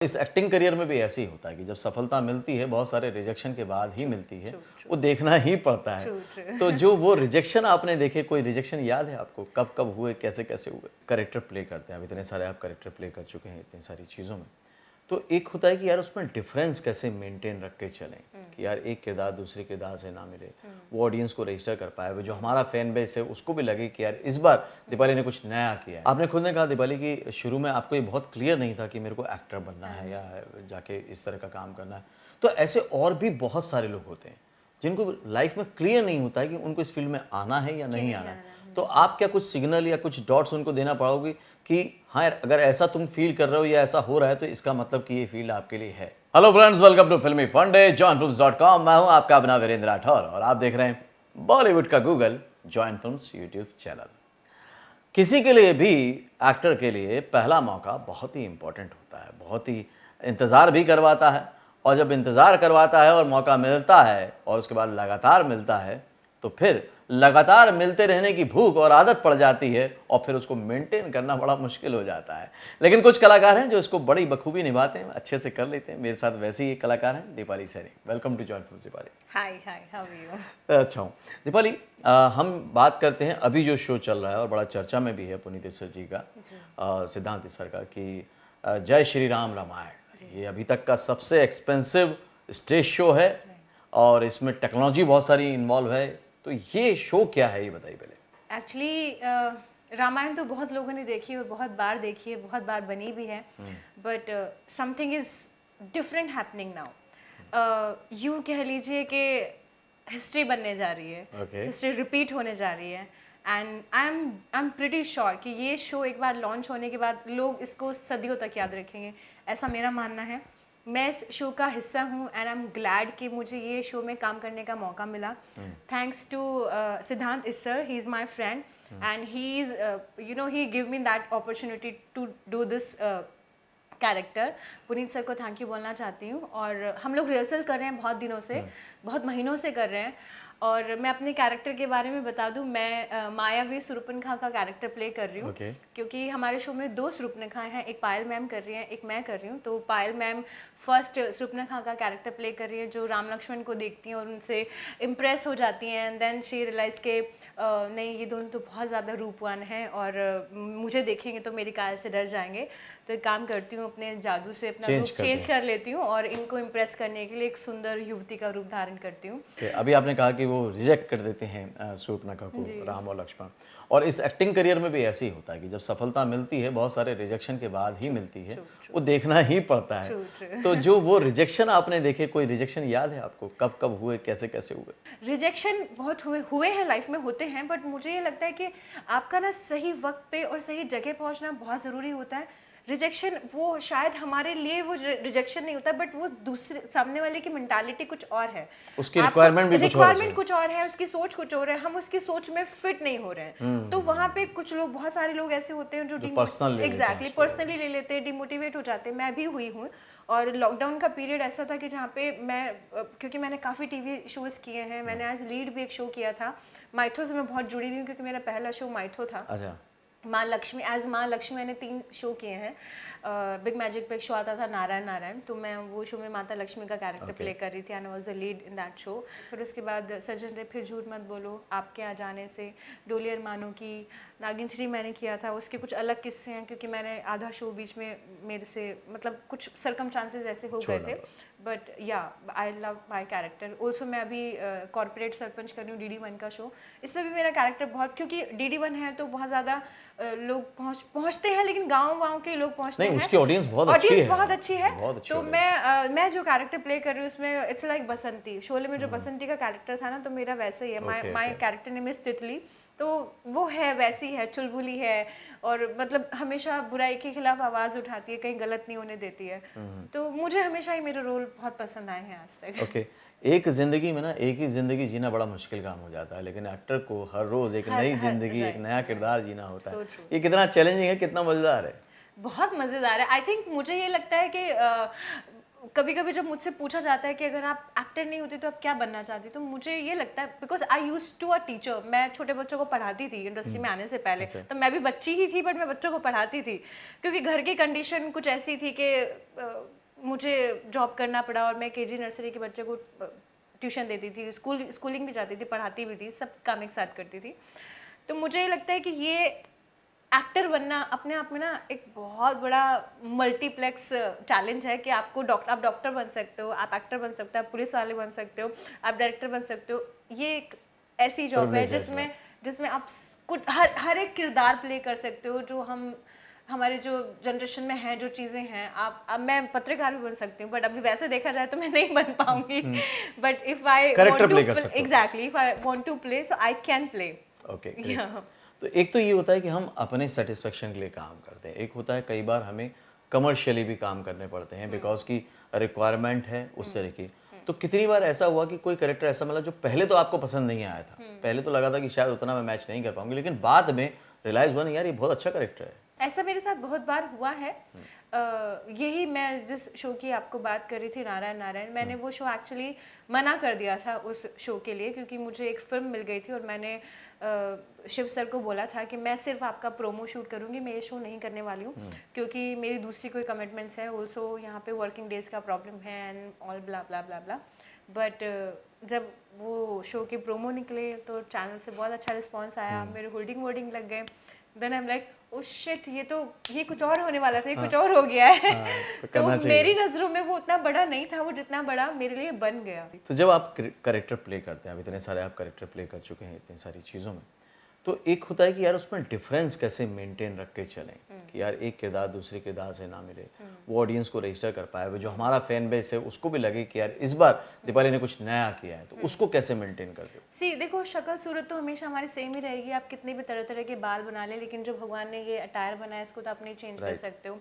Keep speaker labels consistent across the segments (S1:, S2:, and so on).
S1: इस acting career में भी ऐसे ही होता है कि जब सफलता मिलती है बहुत सारे रिजेक्शन के बाद ही मिलती है। वो देखना ही पड़ता है। तो जो वो रिजेक्शन आपने देखे, कोई रिजेक्शन याद है आपको, कब कब हुए, कैसे कैसे हुए? कैरेक्टर प्ले करते हैं, अब इतने सारे आप कैरेक्टर प्ले कर चुके हैं इतनी सारी चीज़ों में, तो एक होता है कि यार उसमें डिफरेंस कैसे मेंटेन रख के चलें कि यार एक किरदार दूसरे किरदार से ना मिले, वो ऑडियंस को रजिस्टर कर पाए, वो जो हमारा फैन बेस है उसको भी लगे कि यार इस बार दीपाली ने कुछ नया किया है। आपने खुद ने कहा दीपाली कि शुरू में आपको ये बहुत क्लियर नहीं था कि मेरे को एक्टर बनना है या जाके इस तरह का काम करना है। तो ऐसे और भी बहुत सारे लोग होते हैं जिनको लाइफ में क्लियर नहीं होता है कि उनको इस फील्ड में आना है या नहीं आना है। तो आप क्या कुछ सिग्नल या कुछ डॉट्स उनको देना पाओगे कि हाँ यार, अगर ऐसा तुम फील कर रहे हो या ऐसा हो रहा है तो इसका मतलब कि ये फील्ड आपके लिए है। हेलो फ्रेंड्स, वेलकम टू फिल्मी फंडे, joinfilms.com। मैं हूं आपका अपना वीरेंद्र राठौर और आप देख रहे हैं बॉलीवुड का Google, join films YouTube channel. किसी के लिए भी, एक्टर के लिए पहला मौका बहुत ही इंपॉर्टेंट होता है, बहुत ही इंतज़ार भी करवाता है। और जब इंतज़ार करवाता है और मौका मिलता है और उसके बाद लगातार मिलता है तो फिर लगातार मिलते रहने की भूख और आदत पड़ जाती है और फिर उसको मेंटेन करना बड़ा मुश्किल हो जाता है। लेकिन कुछ कलाकार हैं जो इसको बड़ी बखूबी निभाते हैं, अच्छे से कर लेते हैं। मेरे साथ वैसे ही एक कलाकार हैं, Deepali Saini. Welcome to Join Films Deepali.
S2: Hi hi, how are you?
S1: अच्छा हूँ दीपाली। हम बात करते हैं अभी जो शो चल रहा है और बड़ा चर्चा में भी है पुनीत इस्सर जी का, सिद्धांत इस्सर का, कि जय श्री राम रामायण, ये अभी तक का सबसे एक्सपेंसिव स्टेज शो है और इसमें टेक्नोलॉजी बहुत सारी इन्वॉल्व है। तो ये शो क्या है, ये बताइए पहले।
S2: एक्चुअली रामायण तो बहुत लोगों ने देखी है, बहुत बार देखी है, बहुत बार बनी भी है, but something is different happening now. यूँ कह लीजिए कि हिस्ट्री बनने जा रही है, हिस्ट्री रिपीट होने जा रही है। And I am pretty sure कि ये शो एक बार लॉन्च होने के बाद लोग इसको सदियों तक याद रखेंगे, ऐसा मेरा मानना है। मैं इस शो का हिस्सा हूँ एंड आई एम ग्लैड कि मुझे ये शो में काम करने का मौका मिला। Thanks to Siddhant Issar, he is my friend and he is he give me that opportunity to do this character. Puneet sir को थैंक यू बोलना चाहती हूँ। और हम लोग रिहर्सल कर रहे हैं बहुत दिनों से, बहुत महीनों से कर रहे हैं। और मैं अपने कैरेक्टर के बारे में बता दूं, मैं मायावी सुरुपनखा का कैरेक्टर प्ले कर रही हूँ। क्योंकि हमारे शो में दो सुरुपनखाएं हैं, एक पायल मैम कर रही हैं, एक मैं कर रही हूँ। तो पायल मैम फर्स्ट सुरुपनखा का कैरेक्टर प्ले कर रही है, जो राम लक्ष्मण को देखती हैं और उनसे इम्प्रेस हो जाती हैं। एंड देन शी रियलाइज के नहीं, ये दोनों तो बहुत ज़्यादा रूपवान हैं और मुझे देखेंगे तो मेरी काया से डर जाएंगे। तो एक काम करती हूँ, अपने जादू से अपना रूप चेंज कर लेती हूँ और इनको इम्प्रेस करने के लिए एक सुंदर युवती का रूप धारण करती हूँ।
S1: अभी आपने कहा कि वो रिजेक्ट कर देते हैं शूर्पणखा को, राम और लक्ष्मण। और इस एक्टिंग करियर में भी ऐसे ही होता है कि जब सफलता मिलती है बहुत सारे रिजेक्शन के बाद ही मिलती है। वो देखना ही पड़ता है। तो जो वो रिजेक्शन आपने देखे, कोई रिजेक्शन याद है आपको, कब कब हुए, कैसे कैसे हुए?
S2: रिजेक्शन बहुत हुए हैं, लाइफ में होते हैं, बट मुझे ये लगता है कि आपका ना सही वक्त पे और सही जगह पहुंचना बहुत ज़रूरी होता है। रिजेक्शन वो शायद हमारे लिए वो रिजेक्शन नहीं होता, बट वो दूसरे सामने वाले की मेंटालिटी कुछ और है,
S1: उसकी रिक्वायरमेंट भी
S2: कुछ और है, उसकी सोच कुछ और है, हम उसकी सोच में फिट नहीं हो रहे हैं। तो वहाँ पे कुछ लोग, बहुत सारे लोग ऐसे होते हैं जो पर्सनली ले लेते हैं, डिमोटिवेट हो जाते हैं। मैं भी हुई हूँ। और लॉकडाउन का पीरियड ऐसा था कि जहाँ पे मैं, क्योंकि मैंने काफ़ी टीवी शोज़ किए हैं, मैंने एज लीड भी एक शो किया था। माइथो से मैं बहुत जुड़ी हुई हूँ क्योंकि मेरा पहला शो माइथो था।
S1: अच्छा।
S2: माँ लक्ष्मी, एज माँ लक्ष्मी मैंने 3 शो किए हैं। बिग मैजिक पे एक शो आता था नारायण नारायण, तो मैं वो शो में माता लक्ष्मी का कैरेक्टर प्ले कर रही थी and I was the lead in that show. फिर उसके बाद सज्जन रे फिर झूठ मत बोलो, आपके आ जाने से, डोली अरमानों की, नागिन 3 मैंने किया था। उसके कुछ अलग किस्से हैं क्योंकि मैंने आधा शो बीच में मेरे से, मतलब कुछ सरकमस्टांसेस ऐसे हो गए थे। बट या, I love my character also. मैं अभी कॉर्पोरेट सरपंच कर रही हूँ DD1 का शो। इसमें भी मेरा कैरेक्टर बहुत, क्योंकि DD1 है तो बहुत ज़्यादा लोग पहुँचते हैं, लेकिन गाँव के लोग पहुँचते हैं।
S1: उसकी ऑडियंस बहुत अच्छी है।
S2: तो मैं जो कैरेक्टर प्ले कर रही हूँ उसमें इट्स लाइक बसंती। शोले में जो बसंती का कैरेक्टर था ना, तो मेरा वैसे ही है। माय कैरेक्टर नेम इज तितली, तो वो है वैसी है, चुलबुली है और मतलब हमेशा बुराई के खिलाफ आवाज़ उठाती है, कहीं गलत नहीं होने देती है। तो मुझे हमेशा ही मेरे रोल बहुत पसंद आए हैं आज तक।
S1: एक जिंदगी में ना एक ही जिंदगी जीना बड़ा मुश्किल काम हो जाता है, लेकिन एक्टर को हर रोज एक नई जिंदगी, एक नया किरदार जीना होता है। ये कितना चैलेंजिंग है, कितना मजेदार है?
S2: बहुत मज़ेदार है। आई थिंक मुझे ये लगता है कि कभी कभी जब मुझसे पूछा जाता है कि अगर आप एक्टर नहीं होती तो आप क्या बनना चाहती, तो मुझे ये लगता है because I use to a teacher, मैं छोटे बच्चों को पढ़ाती थी इंडस्ट्री में आने से पहले। तो मैं भी बच्ची ही थी बट मैं बच्चों को पढ़ाती थी, क्योंकि घर की कंडीशन कुछ ऐसी थी कि मुझे जॉब करना पड़ा और मैं केजी नर्सरी के बच्चे को ट्यूशन देती थी, स्कूलिंग भी जाती थी, पढ़ाती भी थी, सब काम एक साथ करती थी। तो मुझे लगता है कि ये एक्टर बनना अपने आप में ना एक बहुत बड़ा मल्टीप्लेक्स चैलेंज है कि आपको आप डॉक्टर बन सकते हो, आप एक्टर बन सकते हो, आप पुलिस वाले बन सकते हो, आप डायरेक्टर बन सकते हो। ये एक ऐसी जॉब है जिसमें आप कुछ हर एक किरदार प्ले कर सकते हो जो हमारे जो जनरेशन में है, जो चीज़ें हैं। अब मैं पत्रकार भी बन सकती हूँ, बट अभी वैसे देखा जाए तो मैं नहीं बन पाऊंगी, but if I exactly if I want to play so I can play.
S1: Okay, तो एक तो ये होता है कि हम अपने सेटिस्फेक्शन के लिए काम करते हैं, एक होता है कई बार हमें कमर्शियली भी काम करने पड़ते हैं बिकॉज की रिक्वायरमेंट है उस तरह की। तो कितनी बार ऐसा हुआ कि कोई कैरेक्टर ऐसा मिला जो पहले तो आपको पसंद नहीं आया था, पहले तो लगा था कि शायद उतना मैं मैच नहीं कर पाऊंगी, लेकिन बाद में रियलाइज हुआ नहीं यार ये बहुत अच्छा कैरेक्टर है।
S2: ऐसा मेरे साथ बहुत बार हुआ है। यही मैं जिस शो की आपको बात कर रही थी, नारायण नारायण, मैंने वो शो एक्चुअली मना कर दिया था उस शो के लिए, क्योंकि मुझे एक फिल्म मिल गई थी और मैंने शिव सर को बोला था कि मैं सिर्फ आपका प्रोमो शूट करूंगी, मैं ये शो नहीं करने वाली हूँ, क्योंकि मेरी दूसरी कोई कमिटमेंट्स है, ऑल्सो यहाँ पे वर्किंग डेज का प्रॉब्लम है and all blah blah blah blah. But जब वो शो के प्रोमो निकले तो चैनल से बहुत अच्छा रिस्पॉन्स आया, मेरे होल्डिंग वोल्डिंग लग गए। Then I am like oh shit, ये कुछ और होने वाला था, ये कुछ और हो गया है। तो मेरी नजरों में वो उतना बड़ा नहीं था, वो जितना बड़ा मेरे लिए बन गया।
S1: तो जब आप कैरेक्टर प्ले करते हैं, अब इतने सारे आप कैरेक्टर प्ले कर चुके हैं इतनी सारी चीज़ों में, तो एक होता है कि यार उसमें डिफरेंस कैसे मेंटेन रख के चलें कि यार एक किरदार दूसरे किरदार से ना मिले, वो ऑडियंस को रजिस्टर कर पाए, वो जो हमारा फैन बेस है उसको भी लगे कि यार इस बार दीपाली ने कुछ नया किया है, तो उसको कैसे मेंटेन करते हो?
S2: सी देखो, शक्ल सूरत तो हमेशा हमारी सेम ही रहेगी, आप कितने भी तरह तरह के बाल बना ले, लेकिन जो भगवान ने ये अटायर बनाया इसको तो आप नहीं चेंज कर सकते हो।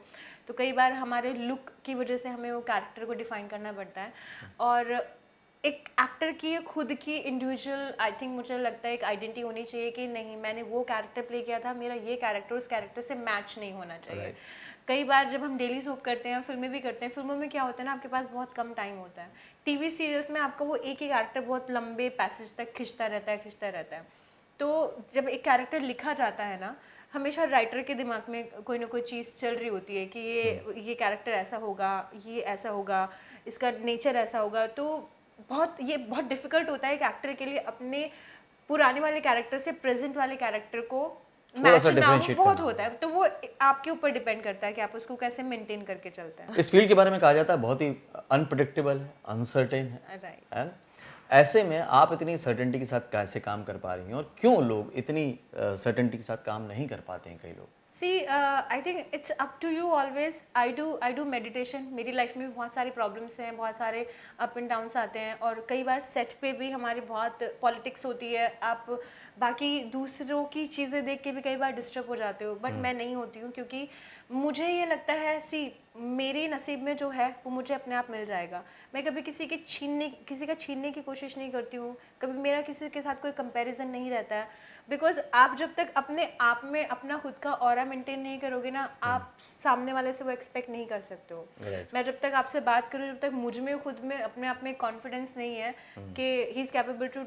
S2: तो कई बार हमारे लुक की वजह से हमें वो कैरेक्टर को डिफाइन करना पड़ता है, और एक एक्टर की खुद की इंडिविजुअल, आई थिंक मुझे लगता है एक आइडेंटिटी होनी चाहिए कि नहीं, मैंने वो कैरेक्टर प्ले किया था, मेरा ये कैरेक्टर उस कैरेक्टर से मैच नहीं होना चाहिए। कई बार जब हम डेली सोप करते हैं, फिल्में भी करते हैं, फिल्मों में क्या होता है ना, आपके पास बहुत कम टाइम होता है। टीवी सीरियल्स में आपका वो एक ही कैरेक्टर बहुत लंबे पैसेज तक खिंचता रहता है। तो जब एक कैरेक्टर लिखा जाता है ना, हमेशा राइटर के दिमाग में कोई ना कोई चीज़ चल रही होती है कि ये कैरेक्टर ऐसा होगा, ये ऐसा होगा, इसका नेचर ऐसा होगा। तो ये बहुत डिफिकल्ट होता है एक एक्टर के लिए अपने पुराने वाले कैरेक्टर से प्रेजेंट वाले कैरेक्टर को मैच ना हो, बहुत होता है। तो वो आपके ऊपर डिपेंड करता है कि आप उसको कैसे मेंटेन करके चलते हैं।
S1: इस फील्ड के बारे में कहा जाता है बहुत ही अनप्रेडिक्टेबल है, अनसर्टेन है, राइट। ऐसे में आप इतनी सर्टेनिटी के साथ कैसे काम कर पा रही हैं, और क्यों लोग इतनी सर्टेनिटी के साथ काम नहीं कर पाते हैं? कई लोग
S2: see I think it's up to you always. I do meditation. मेरी लाइफ में भी बहुत सारी प्रॉब्लम्स हैं, बहुत सारे अप एंड डाउन्स आते हैं, और कई बार सेट पे भी हमारी बहुत पॉलिटिक्स होती है, आप बाकी दूसरों की चीज़ें देख के भी कई बार डिस्टर्ब हो जाते हो, बट मैं नहीं होती हूँ, क्योंकि मुझे ये लगता है मेरे नसीब में जो है वो मुझे अपने आप मिल जाएगा। मैं कभी किसी का छीनने की कोशिश नहीं करती हूँ, कभी मेरा किसी के साथ कोई कंपैरिजन नहीं रहता है, बिकॉज आप जब तक अपने आप में अपना खुद का ऑरा मेंटेन नहीं करोगे ना, आप सामने वाले से वो एक्सपेक्ट नहीं कर सकते हो। मैं जब तक आपसे बात करूँ, जब तक मुझ में खुद में अपने आप में कॉन्फिडेंस नहीं है कि he is capable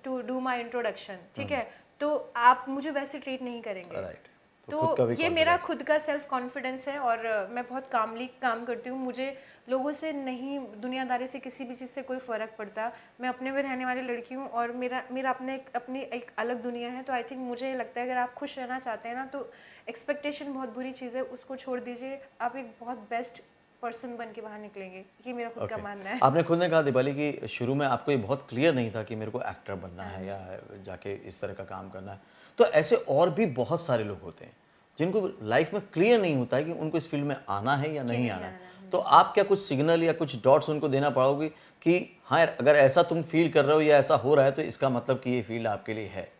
S2: to do my introduction, ठीक है, तो आप मुझे वैसे ट्रीट नहीं करेंगे। तो ये मेरा खुद का सेल्फ कॉन्फिडेंस है, और मैं बहुत कामली काम करती हूँ। मुझे लोगों से नहीं, दुनियादारी से, किसी भी चीज़ से कोई फ़र्क पड़ता। मैं अपने में रहने वाली लड़की हूँ, और मेरा अपनी एक अलग दुनिया है। तो आई थिंक मुझे लगता है अगर आप खुश रहना चाहते हैं ना, तो एक्सपेक्टेशन बहुत बुरी चीज़ है, उसको छोड़ दीजिए, आप एक बहुत बेस्ट पर्सन बन के बाहर निकलेंगे। ये मेरा खुद का मानना है।
S1: आपने खुद ने कहा दीपाली कि शुरू में आपको ये बहुत क्लियर नहीं था कि मेरे को एक्टर बनना है या जाके इस तरह का काम करना है। तो ऐसे और भी बहुत सारे लोग होते हैं जिनको लाइफ में क्लियर नहीं होता है कि उनको इस फील्ड में आना है या नहीं आना है। तो आप क्या कुछ सिग्नल या कुछ डॉट्स उनको देना पड़ोगे कि हाँ यार, अगर ऐसा तुम फील कर रहे हो या ऐसा हो रहा है तो इसका मतलब कि ये फील्ड आपके लिए है?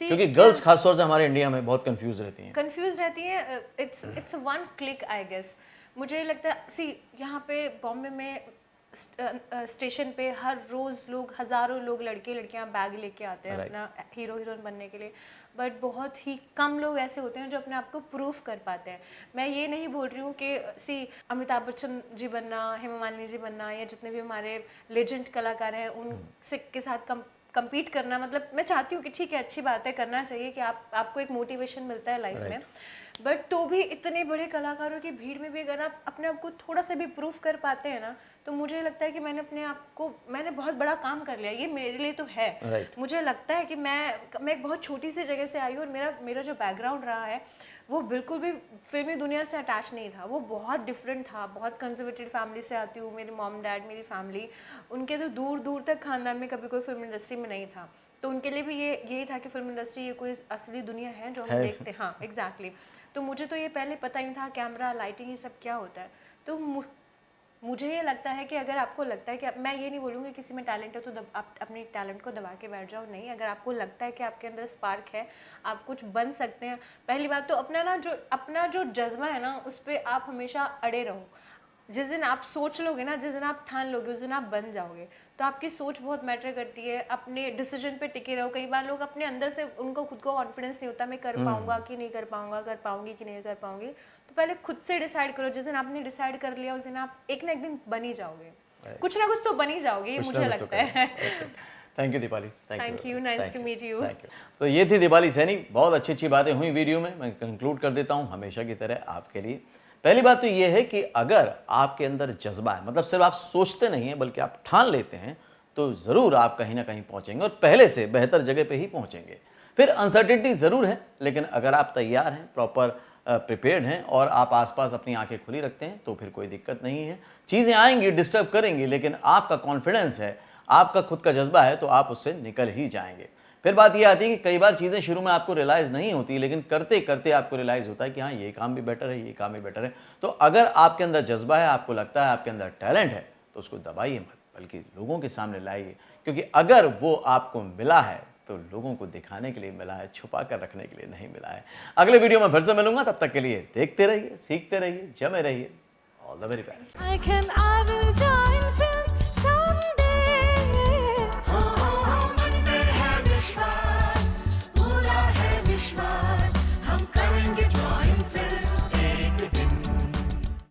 S1: क्योंकि गर्ल्स खासतौर से हमारे इंडिया में बहुत कंफ्यूज रहती हैं। It's one click, I guess. मुझे लगता है यहाँ पे बॉम्बे में
S2: स्टेशन पे हर रोज़ लोग, हज़ारों लोग, लड़के लड़कियां बैग लेके आते हैं
S1: Right.
S2: अपना हीरो हीरोइन बनने के लिए, बट बहुत ही कम लोग ऐसे होते हैं जो अपने आप को प्रूफ कर पाते हैं। मैं ये नहीं बोल रही हूँ कि अमिताभ बच्चन जी बनना, हेमा मालिनी जी बनना, या जितने भी हमारे लेजेंड कलाकार हैं उनसे के साथ compete करना, मतलब मैं चाहती हूँ कि ठीक है, अच्छी बात है, करना चाहिए कि आपको एक मोटिवेशन मिलता है लाइफ में, बट तो भी इतने बड़े कलाकारों की भीड़ में भी अगर आप अपने आप को थोड़ा सा भी प्रूफ कर पाते हैं ना, तो मुझे लगता है कि मैंने बहुत बड़ा काम कर लिया, ये मेरे लिए तो है।
S1: Right.
S2: मुझे लगता है कि मैं एक बहुत छोटी सी जगह से आई हूँ, और मेरा जो बैकग्राउंड रहा है वो बिल्कुल भी फिल्मी दुनिया से अटैच नहीं था, वो बहुत डिफरेंट था। बहुत कंजर्वेटिव फैमिली से आती हूँ, मेरे मॉम डैड, मेरी फैमिली, उनके तो दूर दूर तक खानदान में कभी कोई फिल्म इंडस्ट्री में नहीं था, तो उनके लिए भी यही था कि फिल्म इंडस्ट्री ये कोई असली दुनिया है जो हम देखते हैं। हाँ, एग्जैक्टली। तो मुझे तो ये पहले पता ही नहीं था, कैमरा, लाइटिंग, ये सब क्या होता है। तो मुझे ये लगता है कि अगर आपको लगता है कि मैं ये नहीं बोलूँगी किसी में टैलेंट है तो आप अपने टैलेंट को दबा के बैठ जाओ, नहीं। अगर आपको लगता है कि आपके अंदर स्पार्क है, आप कुछ बन सकते हैं, पहली बात तो अपना जो जज्बा है ना, उस पर आप हमेशा अड़े रहो। जिस दिन आप सोच लोगे ना, जिस दिन आप ठान लोगे, उस दिन आप बन जाओगे। तो आपकी सोच बहुत मैटर करती है, अपने डिसीजन पे टिके रहो। कई बार लोग अपने अंदर से, उनको खुद को कॉन्फिडेंस नहीं होता, मैं कर पाऊंगा कि नहीं कर पाऊंगा, कर पाऊंगी कि नहीं कर पाऊंगी। तो पहले खुद से डिसाइड करो, जिस दिन आपने डिसाइड कर लिया उस दिन आप एक ना एक दिन बन ही जाओगे, कुछ ना कुछ तो बन ही जाओगे, ये मुझे लगता है।
S1: Thank you Deepali,
S2: thank you, nice to meet you.
S1: तो ये थी दीपाली सैनी। बहुत अच्छी अच्छी बातें हुई वीडियो में। मैं कंक्लूड कर देता हूँ हमेशा की तरह आपके लिए। पहली बात तो ये है कि अगर आपके अंदर जज्बा है, मतलब सिर्फ आप सोचते नहीं हैं बल्कि आप ठान लेते हैं, तो ज़रूर आप कहीं ना कहीं पहुंचेंगे, और पहले से बेहतर जगह पे ही पहुंचेंगे। फिर अनसर्टेनिटी ज़रूर है, लेकिन अगर आप तैयार हैं, प्रॉपर प्रिपेयर्ड हैं, और आप आसपास अपनी आंखें खुली रखते हैं, तो फिर कोई दिक्कत नहीं है। चीज़ें आएंगी, डिस्टर्ब करेंगी, लेकिन आपका कॉन्फिडेंस है, आपका खुद का जज्बा है, तो आप उससे निकल ही जाएंगे। फिर बात यह आती है कि कई बार चीज़ें शुरू में आपको रियलाइज़ नहीं होती, लेकिन करते करते आपको रियलाइज़ होता है कि हाँ, ये काम भी बेटर है, ये काम भी बेटर है। तो अगर आपके अंदर जज्बा है, आपको लगता है आपके अंदर टैलेंट है, तो उसको दबाइए मत, बल्कि लोगों के सामने लाइए। क्योंकि अगर वो आपको मिला है तो लोगों को दिखाने के लिए मिला है, छुपा कर रखने के लिए नहीं मिला है। अगले वीडियो में फिर से मिलूंगा, तब तक के लिए देखते रहिए, सीखते रहिए, जमे रहिए। All the very best.